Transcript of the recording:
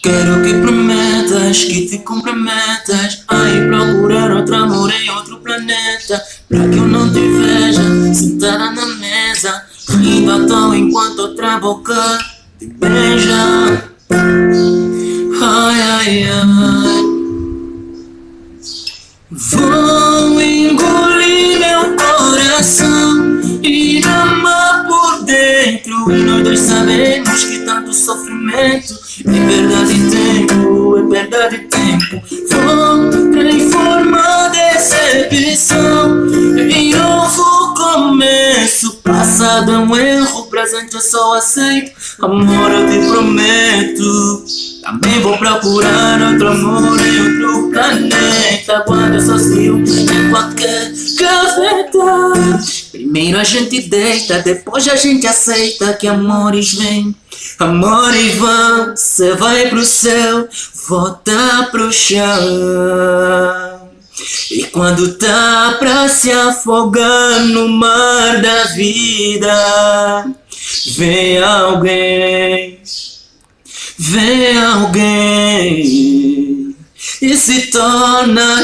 Quero que prometas, que te comprometas a ir procurar outro amor em outro planeta, pra que eu não te veja sentada na mesa, rindo à toa enquanto outra boca te beija. Ai, ai, ai. Vou engolir meu coração e amar por dentro, e nós dois sabemos que tanto sofrimento é perda de tempo, é perda de tempo. Vou transformar decepção em novo começo. Passado é um erro, presente eu só aceito. Amor, eu te prometo. Também vou procurar outro amor em outro planeta, quando eu sozinho em qualquer gaveta. Primeiro a gente deita, depois a gente aceita que amores vêm, amores vão. Cê vai pro céu, volta pro chão. E quando tá pra se afogar no mar da vida, vem alguém, vem alguém e se torna